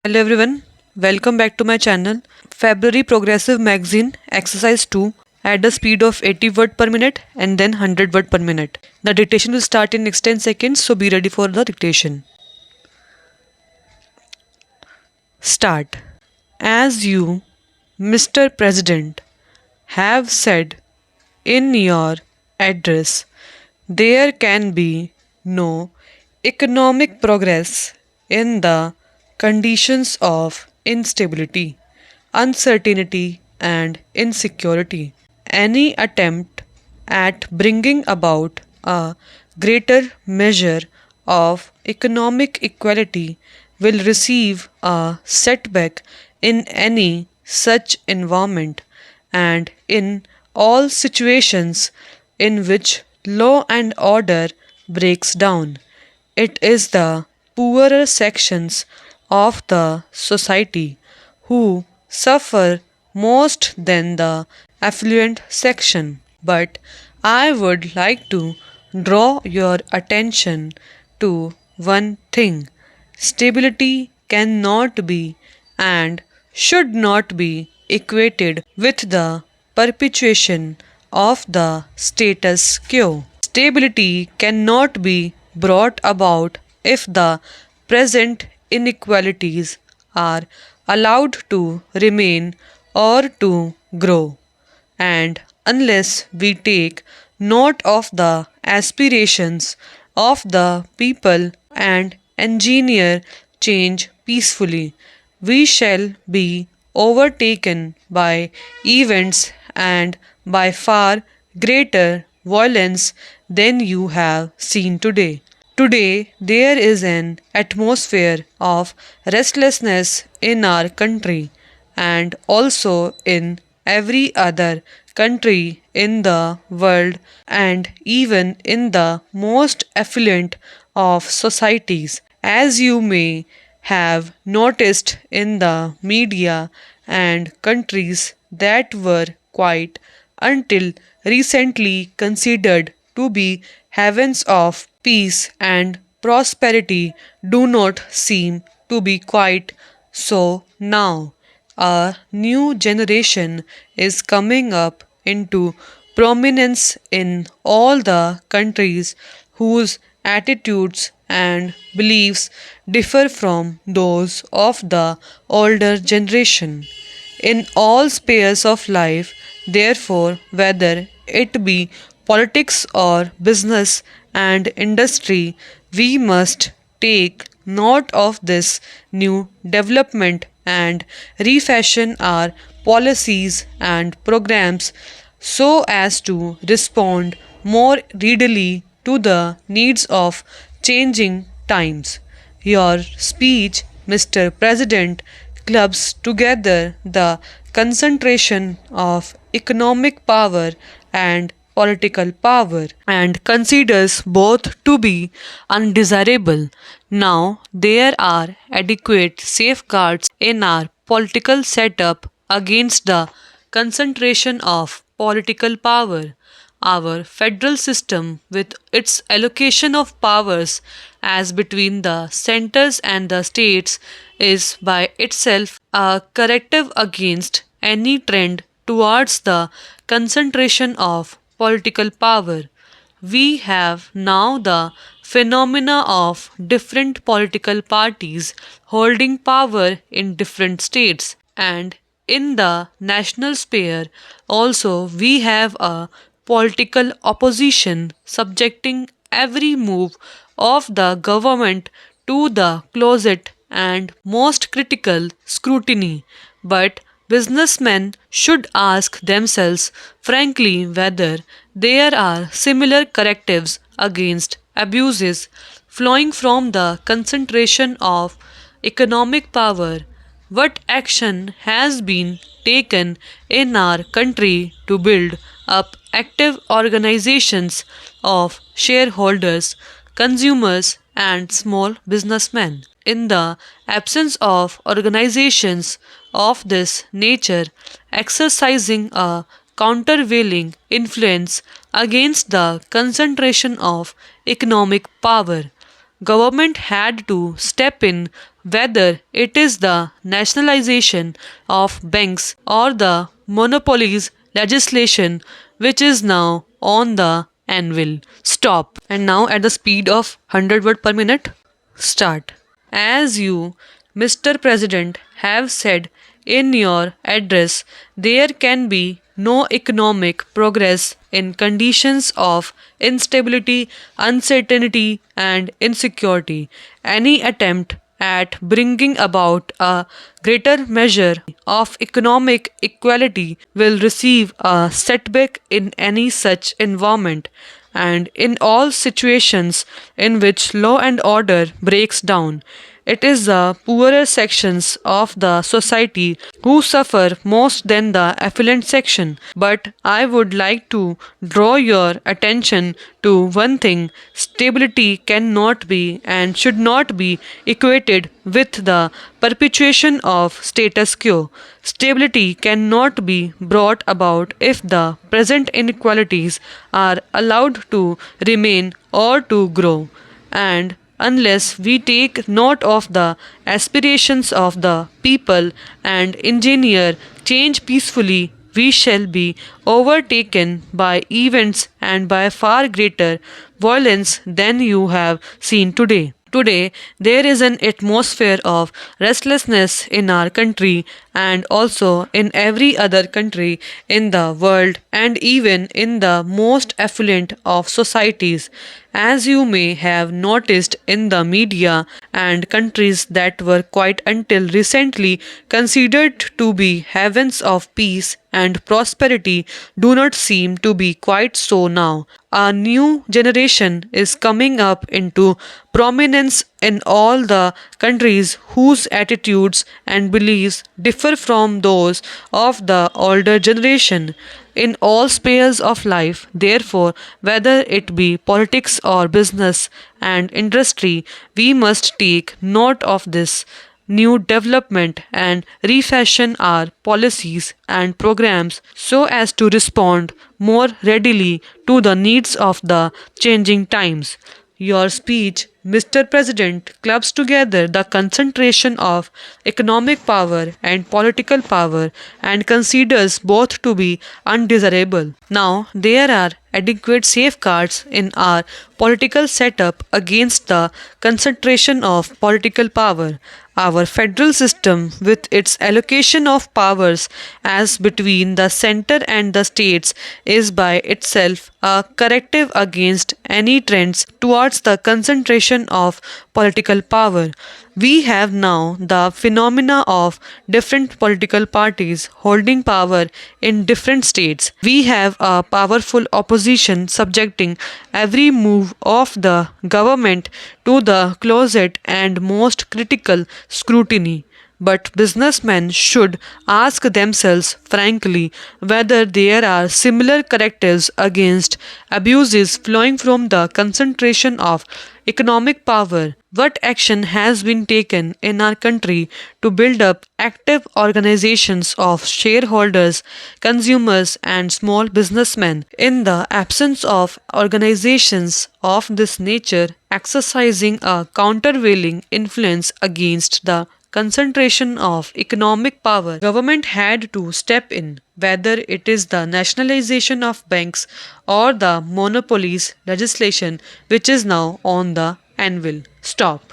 Hello everyone, welcome back to my channel. February Progressive Magazine Exercise 2 at the speed of 80 word per minute and then 100 word per minute. The dictation will start in next 10 seconds, so be ready for the dictation. Start. As you, Mr. President, have said in your address, there can be no economic progress in the conditions of instability, uncertainty, and insecurity. Any attempt at bringing about a greater measure of economic equality will receive a setback in any such environment and in all situations in which law and order breaks down. It is the poorer sections of the society who suffer most than the affluent section. But I would like to draw your attention to one thing. Stability cannot be and should not be equated with the perpetuation of the status quo. Stability cannot be brought about if the present inequalities are allowed to remain or to grow. And unless we take note of the aspirations of the people and engineer change peacefully, we shall be overtaken by events and by far greater violence than you have seen today. Today, there is an atmosphere of restlessness in our country and also in every other country in the world and even in the most affluent of societies. As you may have noticed in the media and countries that were quite until recently considered to be havens of peace and prosperity do not seem to be quite so now. A new generation is coming up into prominence in all the countries whose attitudes and beliefs differ from those of the older generation in all spheres of life. Therefore, whether it be politics or business and industry, we must take note of this new development and refashion our policies and programs so as to respond more readily to the needs of changing times. Your speech, Mr. President, clubs together the concentration of economic power and political power and considers both to be undesirable. Now, there are adequate safeguards in our political setup against the concentration of political power. Our federal system, with its allocation of powers as between the centers and the states, is by itself a corrective against any trend towards the concentration of political power. We have now the phenomena of different political parties holding power in different states, and in the national sphere also we have a political opposition subjecting every move of the government to the closet and most critical scrutiny. But businessmen should ask themselves frankly whether there are similar correctives against abuses flowing from the concentration of economic power. What action has been taken in our country to build up active organizations of shareholders, consumers, and small businessmen? In the absence of organizations of this nature exercising a countervailing influence against the concentration of economic power, government had to step in, whether it is the nationalization of banks or the monopolies legislation which is now on the anvil. Stop. And now at the speed of 100 word per minute. Start. As you, Mr. President, have said in your address, there can be no economic progress in conditions of instability, uncertainty, and insecurity. Any attempt at bringing about a greater measure of economic equality will receive a setback in any such environment, and in all situations in which law and order breaks down. It is the poorer sections of the society who suffer most than the affluent section. But I would like to draw your attention to one thing: stability cannot be and should not be equated with the perpetuation of status quo. Stability cannot be brought about if the present inequalities are allowed to remain or to grow. And unless we take note of the aspirations of the people and engineer change peacefully, we shall be overtaken by events and by far greater violence than you have seen today. Today, there is an atmosphere of restlessness in our country and also in every other country in the world and even in the most affluent of societies. As you may have noticed in the media, and countries that were quite until recently considered to be havens of peace and prosperity do not seem to be quite so now. A new generation is coming up into prominence in all the countries whose attitudes and beliefs differ from those of the older generation in all spheres of life. Therefore, whether it be politics or business and industry, we must take note of this new development and refashion our policies and programs so as to respond more readily to the needs of the changing times. Your speech, Mr. President, clubs together the concentration of economic power and political power and considers both to be undesirable. Now, there are adequate safeguards in our political setup against the concentration of political power. Our federal system, with its allocation of powers as between the center and the states, is by itself a corrective against any trends towards the concentration of political power. We have now the phenomena of different political parties holding power in different states. We have a powerful opposition subjecting every move of the government to the closet and most critical scrutiny. But businessmen should ask themselves frankly whether there are similar correctives against abuses flowing from the concentration of economic power. What action has been taken in our country to build up active organizations of shareholders, consumers, and small businessmen? In the absence of organizations of this nature exercising a countervailing influence against the concentration of economic power, government had to step in, whether it is the nationalization of banks or the monopolies legislation which is now on the anvil. Stop.